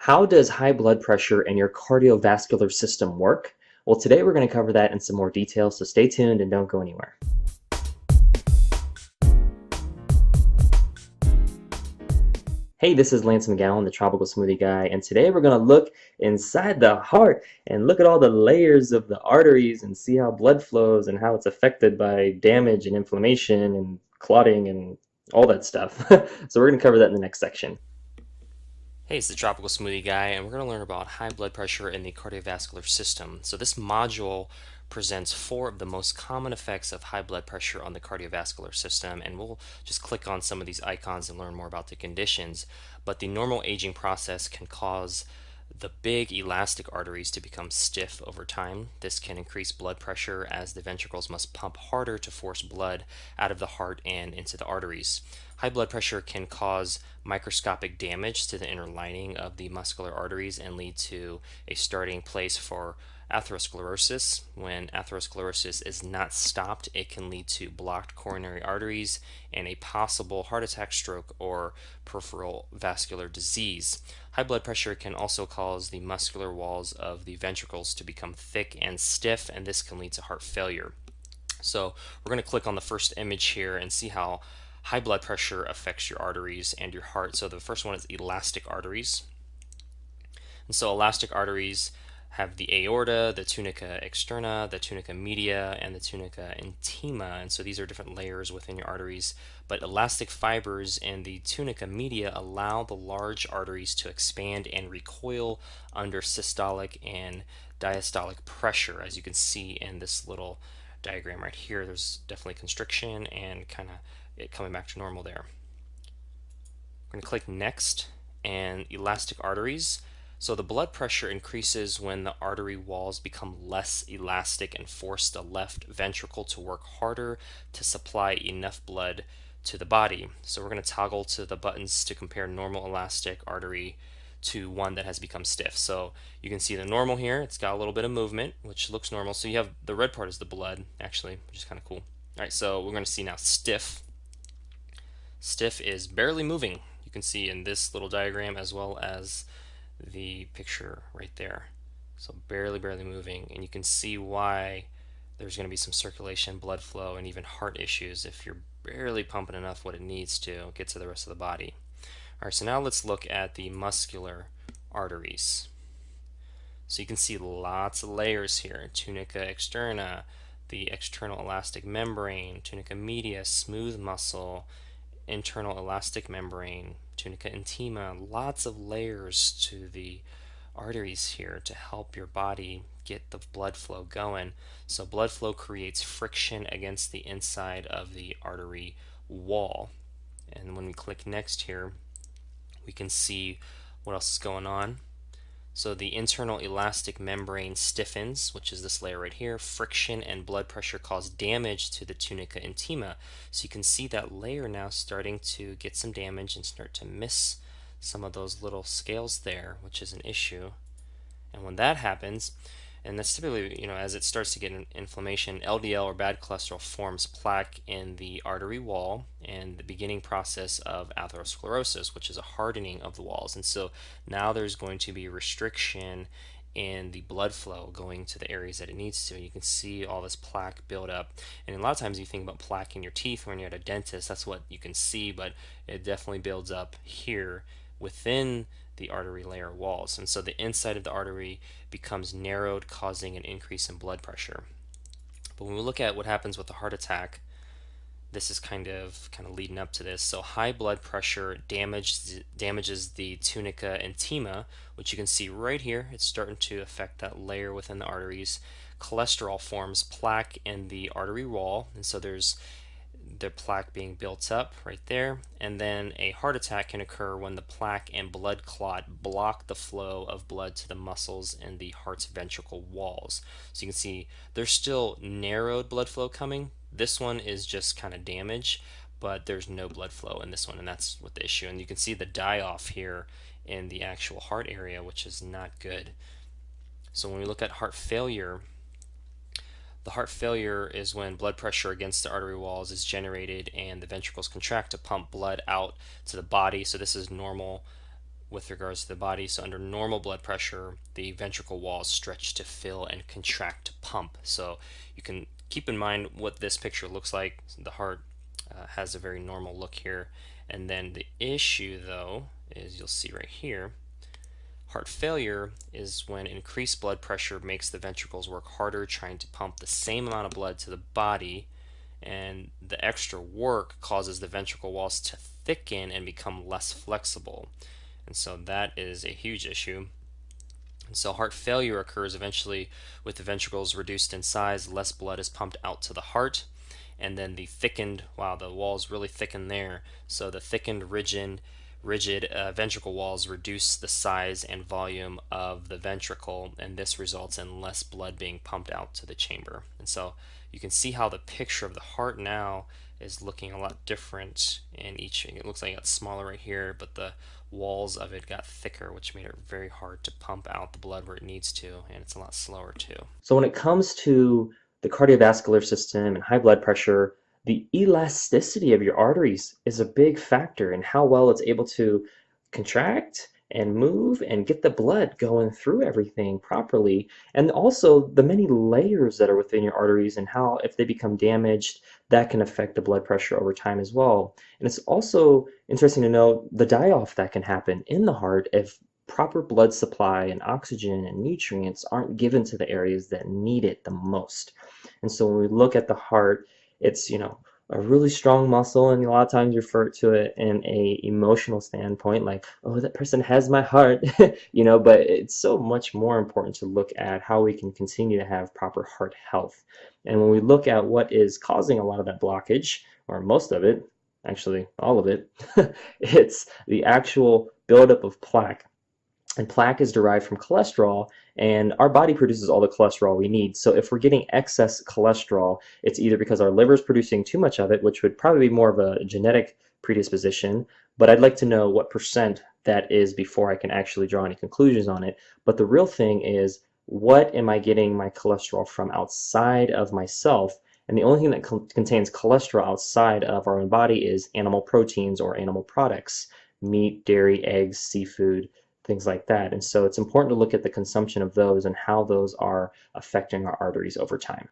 How does high blood pressure and your cardiovascular system work? Well, today we're going to cover that in some more detail, so stay tuned and don't go anywhere. Hey, this is Lance McGowan, the Tropical Smoothie Guy, and today we're going to look inside the heart and look at all the layers of the arteries and see how blood flows and how it's affected by damage and inflammation and clotting and all that stuff. So we're going to cover that in the next section. Hey, it's the Tropical Smoothie Guy, and we're going to learn about high blood pressure in the cardiovascular system. So, this module presents four of the most common effects of high blood pressure on the cardiovascular system, and we'll just click on some of these icons and learn more about the conditions. But the normal aging process can cause the big elastic arteries to become stiff over time. This can increase blood pressure as the ventricles must pump harder to force blood out of the heart and into the arteries. High blood pressure can cause microscopic damage to the inner lining of the muscular arteries and lead to a starting place for atherosclerosis. When atherosclerosis is not stopped, it can lead to blocked coronary arteries and a possible heart attack, stroke, or peripheral vascular disease. High blood pressure can also cause the muscular walls of the ventricles to become thick and stiff, and this can lead to heart failure. So we're going to click on the first image here and see how high blood pressure affects your arteries and your heart. So the first one is elastic arteries. And so elastic arteries have the aorta, the tunica externa, the tunica media, and the tunica intima. And so these are different layers within your arteries. But elastic fibers in the tunica media allow the large arteries to expand and recoil under systolic and diastolic pressure. As you can see in this little diagram right here, there's definitely constriction and kind of it coming back to normal there. We're going to click next and elastic arteries. So the blood pressure increases when the artery walls become less elastic and force the left ventricle to work harder to supply enough blood to the body. So we're going to toggle to the buttons to compare normal elastic artery to one that has become stiff. So you can see the normal here, it's got a little bit of movement, which looks normal. So you have the red part is the blood, actually, which is kind of cool. All right, so we're going to see now stiff. Stiff is barely moving. You can see in this little diagram as well as the picture right there. So barely moving, and you can see why there's going to be some circulation, blood flow, and even heart issues if you're barely pumping enough what it needs to get to the rest of the body. All right, so now let's look at the muscular arteries. So you can see lots of layers here. Tunica externa, the external elastic membrane, tunica media, smooth muscle, internal elastic membrane, tunica intima, lots of layers to the arteries here to help your body get the blood flow going. So blood flow creates friction against the inside of the artery wall. And when we click next here, we can see what else is going on. So the internal elastic membrane stiffens, which is this layer right here. Friction and blood pressure cause damage to the tunica intima. So you can see that layer now starting to get some damage and start to miss some of those little scales there, which is an issue. And when that happens, and that's typically, as it starts to get inflammation, LDL or bad cholesterol forms plaque in the artery wall and the beginning process of atherosclerosis, which is a hardening of the walls. And so now there's going to be restriction in the blood flow going to the areas that it needs to. You can see all this plaque build up. And a lot of times you think about plaque in your teeth when you're at a dentist, that's what you can see, but it definitely builds up here within the artery layer walls. And so the inside of the artery becomes narrowed, causing an increase in blood pressure. But when we look at what happens with a heart attack, this is kind of leading up to this. So high blood pressure damages the tunica intima, which you can see right here. It's starting to affect that layer within the arteries. Cholesterol forms plaque in the artery wall, and so there's the plaque being built up right there, and then a heart attack can occur when the plaque and blood clot block the flow of blood to the muscles in the heart's ventricle walls. So you can see there's still narrowed blood flow coming. This one is just kind of damage, but there's no blood flow in this one, and that's what the issue. And you can see the die off here in the actual heart area, which is not good. So when we look at heart failure, the heart failure is when blood pressure against the artery walls is generated and the ventricles contract to pump blood out to the body. So this is normal with regards to the body. So under normal blood pressure, the ventricle walls stretch to fill and contract to pump. So you can keep in mind what this picture looks like. The heart has a very normal look here. And then the issue though is, you'll see right here, heart failure is when increased blood pressure makes the ventricles work harder trying to pump the same amount of blood to the body, and the extra work causes the ventricle walls to thicken and become less flexible. And so that is a huge issue. And so heart failure occurs eventually with the ventricles reduced in size, less blood is pumped out to the heart, and then the thickened, wow, the walls really thicken there. So the thickened, rigid ventricle walls reduce the size and volume of the ventricle, and this results in less blood being pumped out to the chamber. And so you can see how the picture of the heart now is looking a lot different in each. It looks like it got smaller right here, but the walls of it got thicker, which made it very hard to pump out the blood where it needs to, and it's a lot slower too. So when it comes to the cardiovascular system and high blood pressure, the elasticity of your arteries is a big factor in how well it's able to contract and move and get the blood going through everything properly. And also the many layers that are within your arteries and how, if they become damaged, that can affect the blood pressure over time as well. And it's also interesting to know the die-off that can happen in the heart if proper blood supply and oxygen and nutrients aren't given to the areas that need it the most. And so when we look at the heart, it's, a really strong muscle, and a lot of times refer to it in a emotional standpoint, like, oh, that person has my heart, but it's so much more important to look at how we can continue to have proper heart health. And when we look at what is causing a lot of that blockage, or most of it, actually all of it, it's the actual buildup of plaque. And plaque is derived from cholesterol, and our body produces all the cholesterol we need. So if we're getting excess cholesterol, it's either because our liver is producing too much of it, which would probably be more of a genetic predisposition, but I'd like to know what percent that is before I can actually draw any conclusions on it. But the real thing is, what am I getting my cholesterol from outside of myself? And the only thing that contains cholesterol outside of our own body is animal proteins or animal products, meat, dairy, eggs, seafood, things like that. And so it's important to look at the consumption of those and how those are affecting our arteries over time.